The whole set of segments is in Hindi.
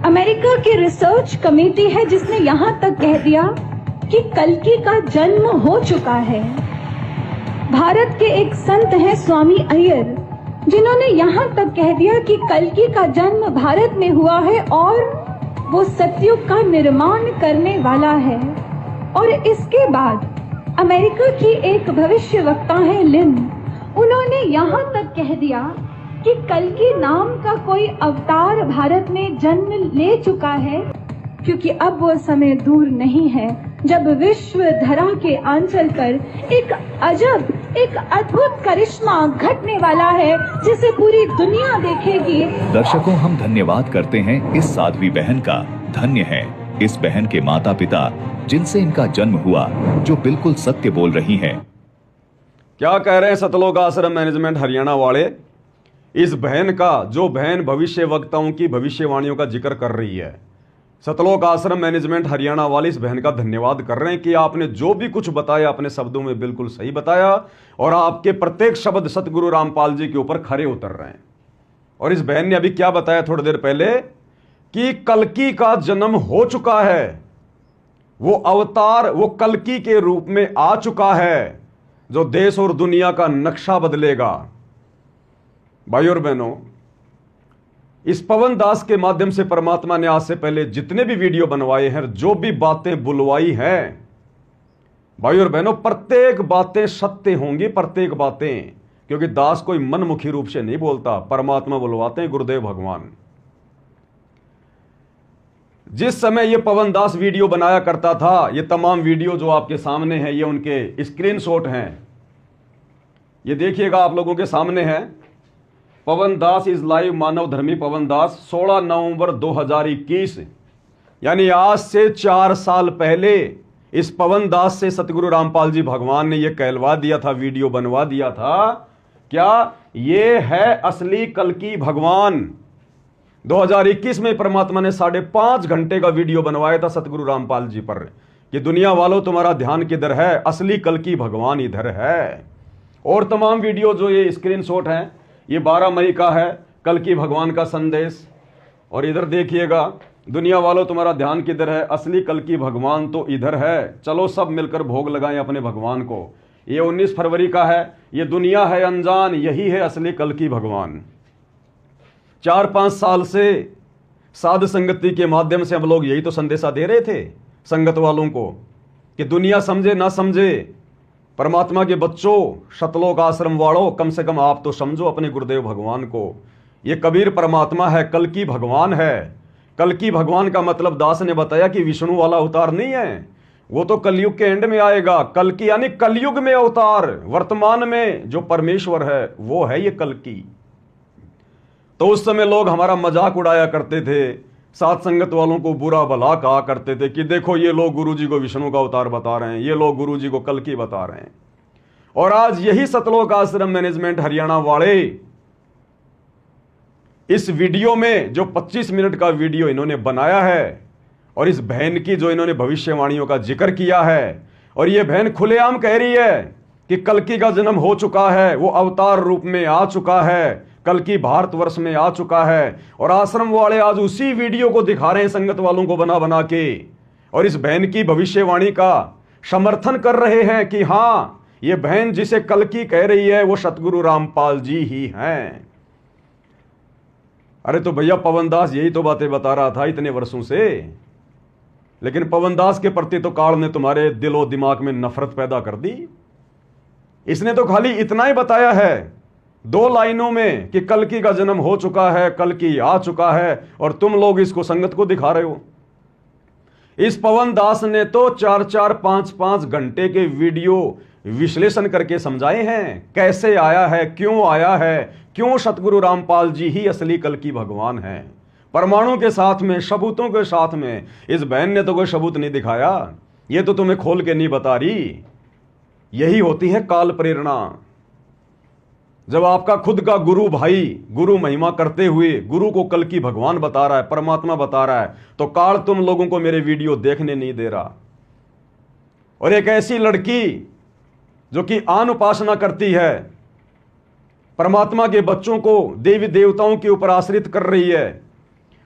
अमेरिका की रिसर्च कमेटी है जिसने यहां तक कह दिया कि कल्कि का जन्म हो चुका है। भारत के एक संत हैं स्वामी अय्यर, जिन्होंने यहां तक कह दिया कि कल्कि का जन्म भारत में हुआ है और वो सतयुग का निर्माण करने वाला है। और इसके बाद अमेरिका की एक भविष्यवक्ता है लिन, उन्होंने यहां तक कह दिया कि कल्कि नाम का कोई अवतार भारत में जन्म ले चुका है, क्योंकि अब वो समय दूर नहीं है जब विश्व धरा के आंचल पर एक अजब, एक अद्भुत करिश्मा घटने वाला है जिसे पूरी दुनिया देखेगी। दर्शकों, हम धन्यवाद करते हैं इस साध्वी बहन का। धन्य है इस बहन के माता पिता जिनसे इनका जन्म हुआ, जो बिल्कुल सत्य बोल रही हैं। क्या कह रहे हैं सतलोक आश्रम मैनेजमेंट हरियाणा वाले? इस बहन का, जो बहन भविष्य वक्ताओं की भविष्यवाणियों का जिक्र कर रही है, सतलोक आश्रम मैनेजमेंट हरियाणा वाले इस बहन का धन्यवाद कर रहे हैं कि आपने जो भी कुछ बताया अपने शब्दों में बिल्कुल सही बताया और आपके प्रत्येक शब्द सतगुरु रामपाल जी के ऊपर खरे उतर रहे हैं। और इस बहन ने अभी क्या बताया थोड़ी देर पहले कि कल्कि का जन्म हो चुका है, वो अवतार, वो कल्कि के रूप में आ चुका है जो देश और दुनिया का नक्शा बदलेगा। भाई और बहनों, इस पवन दास के माध्यम से परमात्मा ने आज से पहले जितने भी वीडियो बनवाए हैं, जो भी बातें बुलवाई हैं, भाई और बहनों, प्रत्येक बातें सत्य होंगी, प्रत्येक बातें, क्योंकि दास कोई मनमुखी रूप से नहीं बोलता, परमात्मा बुलवाते हैं, गुरुदेव भगवान। जिस समय ये पवन दास वीडियो बनाया करता था, ये तमाम वीडियो जो आपके सामने हैं, ये उनके स्क्रीनशॉट हैं, ये देखिएगा आप लोगों के सामने है। पवन दास इज लाइव, मानव धर्मी पवन दास, 16 नवंबर 2021, यानी आज से 4 साल पहले इस पवन दास से सतगुरु रामपाल जी भगवान ने यह कहलवा दिया था, वीडियो बनवा दिया था, क्या ये है असली कल्कि भगवान। 2021 में परमात्मा ने 5.5 घंटे का वीडियो बनवाया था सतगुरु रामपाल जी पर कि दुनिया वालों तुम्हारा ध्यान किधर है, असली कल्कि भगवान इधर है। और तमाम वीडियो जो ये स्क्रीनशॉट हैं, ये 12 मई का है, कल्कि भगवान का संदेश। और इधर देखिएगा, दुनिया वालों तुम्हारा ध्यान किधर है, असली कल्कि भगवान तो इधर है, चलो सब मिलकर भोग लगाएं अपने भगवान को। ये 19 फरवरी का है, ये दुनिया है अनजान, यही है असली कल्कि भगवान। 4-5 साल से साध संगति के माध्यम से हम लोग यही तो संदेशा दे रहे थे संगत वालों को कि दुनिया समझे ना समझे, परमात्मा के बच्चों, सतलोक आश्रम वालों, कम से कम आप तो समझो अपने गुरुदेव भगवान को। ये कबीर परमात्मा है, कल्कि भगवान है। कल्कि भगवान का मतलब दास ने बताया कि विष्णु वाला अवतार नहीं है, वो तो कलयुग के एंड में आएगा। कल्कि यानी कलयुग में अवतार, वर्तमान में जो परमेश्वर है वो है ये कल्कि। तो उस समय लोग हमारा मजाक उड़ाया करते थे, साथ संगत वालों को बुरा भला कहा करते थे कि देखो ये लोग गुरुजी को विष्णु का अवतार बता रहे हैं, ये लोग गुरुजी को कल्कि बता रहे हैं। और आज यही सतलोक आश्रम मैनेजमेंट हरियाणा वाले इस वीडियो में, जो 25 मिनट का वीडियो इन्होंने बनाया है, और इस बहन की जो इन्होंने भविष्यवाणियों का जिक्र किया है, और ये बहन खुलेआम कह रही है कि कल्कि का जन्म हो चुका है, वो अवतार रूप में आ चुका है, कल्कि भारतवर्ष में आ चुका है। और आश्रम वाले आज उसी वीडियो को दिखा रहे हैं संगत वालों को बना बना के, और इस बहन की भविष्यवाणी का समर्थन कर रहे हैं कि हां, ये बहन जिसे कल्कि कह रही है वो सतगुरु रामपाल जी ही हैं। अरे तो भैया, पवन दास यही तो बातें बता रहा था इतने वर्षों से, लेकिन पवन दास के प्रति तो काल ने तुम्हारे दिलो दिमाग में नफरत पैदा कर दी। इसने तो खाली इतना ही बताया है 2 लाइनों में कि कल्कि का जन्म हो चुका है, कल्कि आ चुका है, और तुम लोग इसको संगत को दिखा रहे हो। इस पवन दास ने तो 4-4, 5-5 घंटे के वीडियो विश्लेषण करके समझाए हैं, कैसे आया है, क्यों सतगुरु रामपाल जी ही असली कल्कि भगवान हैं। परमाणु के साथ में, सबूतों के साथ में। इस बहन ने तो कोई सबूत नहीं दिखाया, ये तो तुम्हें खोल के नहीं बता रही। यही होती है काल प्रेरणा। जब आपका खुद का गुरु भाई गुरु महिमा करते हुए गुरु को कल्कि भगवान बता रहा है, परमात्मा बता रहा है, तो काल तुम लोगों को मेरे वीडियो देखने नहीं दे रहा। और एक ऐसी लड़की जो कि आन उपासना करती है, परमात्मा के बच्चों को देवी देवताओं के ऊपर आश्रित कर रही है,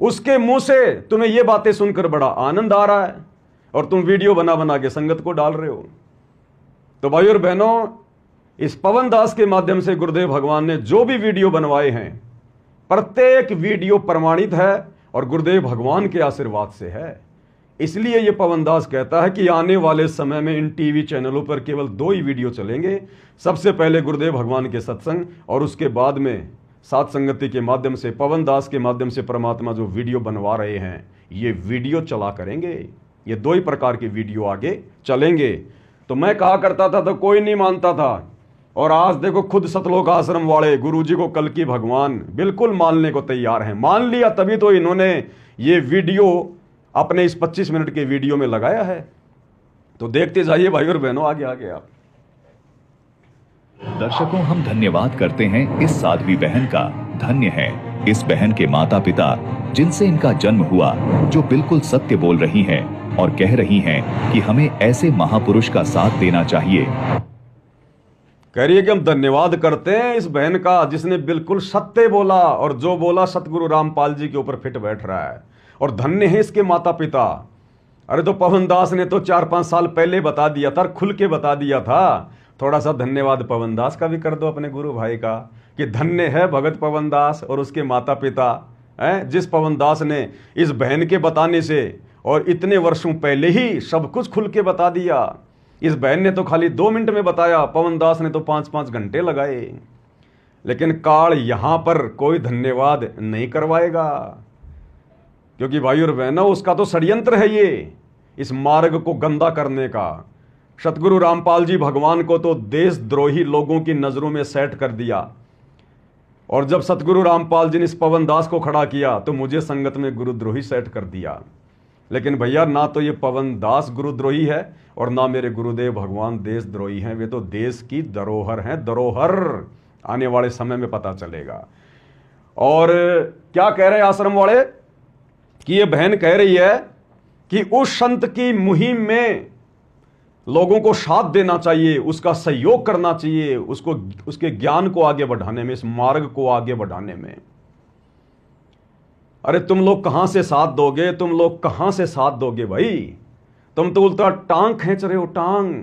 उसके मुंह से तुम्हें ये बातें सुनकर बड़ा आनंद आ रहा है और तुम वीडियो बना बना के संगत को डाल रहे हो। तो भाई और बहनों, इस पवन दास के माध्यम से गुरुदेव भगवान ने जो भी वीडियो बनवाए हैं, प्रत्येक वीडियो प्रमाणित है और गुरुदेव भगवान के आशीर्वाद से है। इसलिए ये पवन दास कहता है कि आने वाले समय में इन टीवी चैनलों पर केवल 2 ही वीडियो चलेंगे। सबसे पहले गुरुदेव भगवान के सत्संग और उसके बाद में सात संगति के माध्यम से, पवन दास के माध्यम से परमात्मा जो वीडियो बनवा रहे हैं, ये वीडियो चला करेंगे। ये 2 ही प्रकार के वीडियो आगे चलेंगे। तो मैं कहा करता था तो कोई नहीं मानता था, और आज देखो खुद सतलोक आश्रम वाले गुरुजी को कल की भगवान बिल्कुल मानने को तैयार हैं। मान लिया तभी तो इन्होंने ये वीडियो अपने इस 25 मिनट के वीडियो में लगाया है। तो देखते जाइए भाई और बहनों, आगे आगे आप। दर्शकों, हम धन्यवाद करते हैं इस साध्वी बहन का। धन्य है इस बहन के माता पिता जिनसे इनका जन्म हुआ, जो बिल्कुल सत्य बोल रही हैं और कह रही हैं कि हमें ऐसे महापुरुष का साथ देना चाहिए। कह रही है कि हम धन्यवाद करते हैं इस बहन का जिसने बिल्कुल सत्य बोला, और जो बोला सतगुरु रामपाल जी के ऊपर फिट बैठ रहा है। और धन्य है इसके माता पिता। अरे तो पवन दास ने तो 4-5 साल पहले बता दिया था, खुल के बता दिया था। थोड़ा सा धन्यवाद पवन दास का भी कर दो अपने गुरु भाई का, कि धन्य है भगत पवन दास और उसके माता पिता हैं, जिस पवन दास ने इस बहन के बताने से और इतने वर्षों पहले ही सब कुछ खुल के बता दिया। इस बहन ने तो खाली 2 मिनट में बताया, पवन दास ने तो 5-5 घंटे लगाए। लेकिन काल यहां पर कोई धन्यवाद नहीं करवाएगा, क्योंकि भाई और बहनों, उसका तो षड्यंत्र है ये, इस मार्ग को गंदा करने का। सतगुरु रामपाल जी भगवान को तो देशद्रोही लोगों की नजरों में सेट कर दिया, और जब सतगुरु रामपाल जी ने इस पवन दास को खड़ा किया तो मुझे संगत में गुरुद्रोही सेट कर दिया। लेकिन भैया, ना तो ये पवन दास गुरुद्रोही है और ना मेरे गुरुदेव भगवान देशद्रोही हैं। वे तो देश की धरोहर हैं, धरोहर। आने वाले समय में पता चलेगा। और क्या कह रहे हैं आश्रम वाले, कि ये बहन कह रही है कि उस संत की मुहिम में लोगों को साथ देना चाहिए, उसका सहयोग करना चाहिए, उसको, उसके ज्ञान को आगे बढ़ाने में, इस मार्ग को आगे बढ़ाने में। अरे तुम लोग कहां से साथ दोगे, तुम लोग कहां से साथ दोगे भाई? तुम तो उल्टा टांग खींच रहे हो, टांग।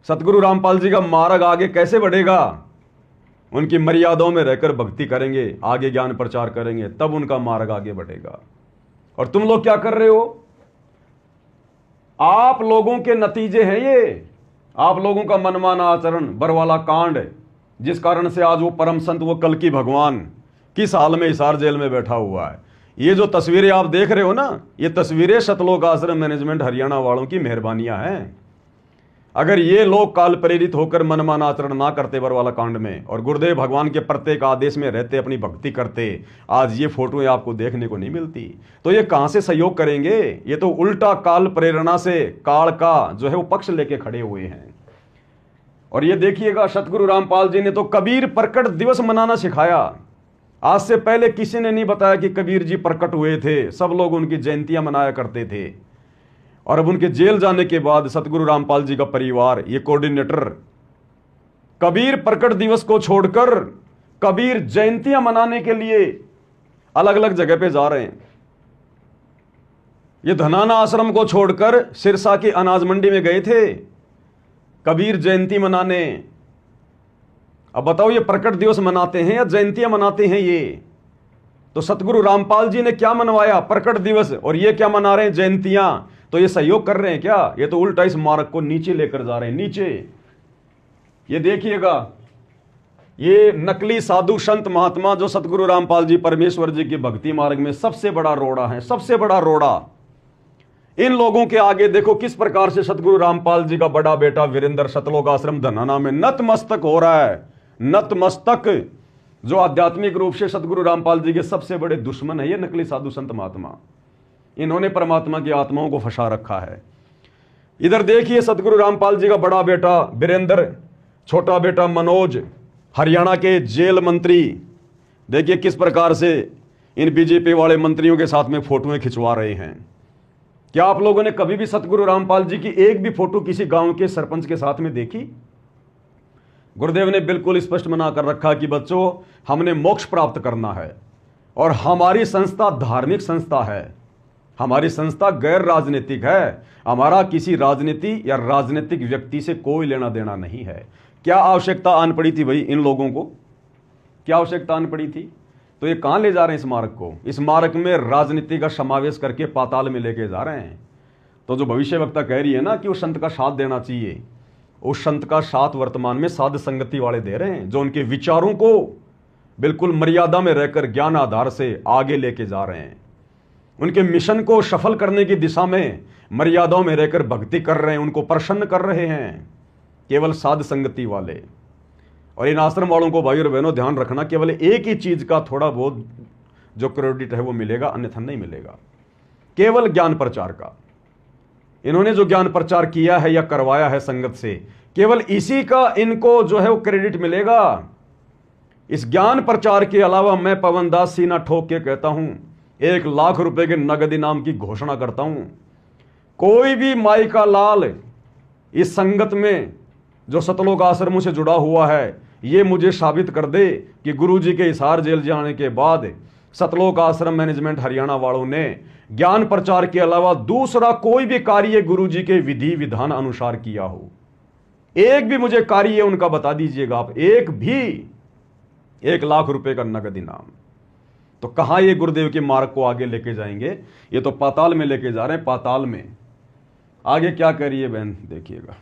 सतगुरु रामपाल जी का मार्ग आगे कैसे बढ़ेगा? उनकी मर्यादाओं में रहकर भक्ति करेंगे, आगे ज्ञान प्रचार करेंगे, तब उनका मार्ग आगे बढ़ेगा। और तुम लोग क्या कर रहे हो? आप लोगों के नतीजे हैं ये, आप लोगों का मनमाना आचरण, बरवाला कांड, जिस कारण से आज वो परम संत, वो कल की भगवान किस हाल में हिसार जेल में बैठा हुआ है। ये जो तस्वीरें आप देख रहे हो ना, ये तस्वीरें सतलोक आश्रम मैनेजमेंट हरियाणा वालों की मेहरबानियां हैं। अगर ये लोग काल प्रेरित होकर मनमाना आचरण ना करते बरवाला कांड में, और गुरुदेव भगवान के प्रत्येक आदेश में रहते, अपनी भक्ति करते, आज ये फोटोएं आपको देखने को नहीं मिलती। तो ये कहां से सहयोग करेंगे? ये तो उल्टा काल प्रेरणा से काल का जो है वो पक्ष लेके खड़े हुए हैं। और ये देखिएगा, सतगुरु रामपाल जी ने तो कबीर प्रकट दिवस मनाना सिखाया। आज से पहले किसी ने नहीं बताया कि कबीर जी प्रकट हुए थे। सब लोग उनकी जयंतियां मनाया करते थे। और अब उनके जेल जाने के बाद सतगुरु रामपाल जी का परिवार, ये कोऑर्डिनेटर, कबीर प्रकट दिवस को छोड़कर कबीर जयंतियां मनाने के लिए अलग अलग जगह पे जा रहे हैं। ये धनाना आश्रम को छोड़कर सिरसा की अनाज मंडी में गए थे कबीर जयंती मनाने। अब बताओ, ये प्रकट दिवस मनाते हैं या जयंतियां मनाते हैं? ये तो सतगुरु रामपाल जी ने क्या मनवाया? प्रकट दिवस। और ये क्या मना रहे हैं? जयंतियां। तो ये सहयोग कर रहे हैं क्या? ये तो उल्टा इस मार्ग को नीचे लेकर जा रहे हैं, नीचे। ये देखिएगा, ये नकली साधु संत महात्मा जो सतगुरु रामपाल जी परमेश्वर जी की भक्ति मार्ग में सबसे बड़ा रोड़ा है, सबसे बड़ा रोड़ा। इन लोगों के आगे देखो किस प्रकार से सतगुरु रामपाल जी का बड़ा बेटा वीरेंद्र सतलोक आश्रम धनाना में नतमस्तक हो रहा है। नतमस्तक, जो आध्यात्मिक रूप से सतगुरु रामपाल जी के सबसे बड़े दुश्मन है, ये नकली साधु संत महात्मा। इन्होंने परमात्मा की आत्माओं को फंसा रखा है। इधर देखिए, सतगुरु रामपाल जी का बड़ा बेटा वीरेंद्र, छोटा बेटा मनोज, हरियाणा के जेल मंत्री। देखिए किस प्रकार से इन बीजेपी वाले मंत्रियों के साथ में फोटोएं खिंचवा रहे हैं। क्या आप लोगों ने कभी भी सतगुरु रामपाल जी की एक भी फोटो किसी गांव के सरपंच के साथ में देखी? गुरुदेव ने बिल्कुल स्पष्ट मना कर रखा कि बच्चों, हमने मोक्ष प्राप्त करना है, और हमारी संस्था धार्मिक संस्था है, हमारी संस्था गैर राजनीतिक है। हमारा किसी राजनीति या राजनीतिक व्यक्ति से कोई लेना देना नहीं है। क्या आवश्यकता आन पड़ी थी भाई इन लोगों को? क्या आवश्यकता आन पड़ी थी? तो ये कहां ले जा रहे हैं इस मार्ग को? इस मार्ग में राजनीति का समावेश करके पाताल में लेके जा रहे हैं। तो जो भविष्यवक्ता कह रही है ना कि उस संत का साथ देना चाहिए, उस संत का साथ वर्तमान में साध संगति वाले दे रहे हैं, जो उनके विचारों को बिल्कुल मर्यादा में रहकर ज्ञान आधार से आगे लेके जा रहे हैं, उनके मिशन को सफल करने की दिशा में मर्यादाओं में रहकर भक्ति कर रहे हैं, उनको प्रसन्न कर रहे हैं, केवल साध संगति वाले। और इन आश्रम वालों को भाई और बहनों ध्यान रखना, केवल एक ही चीज का थोड़ा बहुत जो क्रेडिट है वो मिलेगा, अन्यथा नहीं मिलेगा। केवल ज्ञान प्रचार का इन्होंने जो ज्ञान प्रचार किया है या करवाया है संगत से, केवल इसी का इनको जो है वो क्रेडिट मिलेगा। इस ज्ञान प्रचार के अलावा मैं पवन दास सीना ठोक के कहता हूं, 1 लाख रुपए के नगद इनाम की घोषणा करता हूं। कोई भी माई का लाल इस संगत में जो सतलोक आश्रमों से जुड़ा हुआ है, ये मुझे साबित कर दे कि गुरुजी के हिसार जेल जाने के बाद सतलोक आश्रम मैनेजमेंट हरियाणा वालों ने ज्ञान प्रचार के अलावा दूसरा कोई भी कार्य गुरुजी के विधि विधान अनुसार किया हो। एक भी मुझे कार्य उनका बता दीजिएगा आप, एक भी। 1 लाख रुपए का नगद इनाम। तो कहां ये गुरुदेव के मार्ग को आगे लेके जाएंगे? ये तो पाताल में लेके जा रहे हैं, पाताल में। आगे क्या करिए बहन देखिएगा।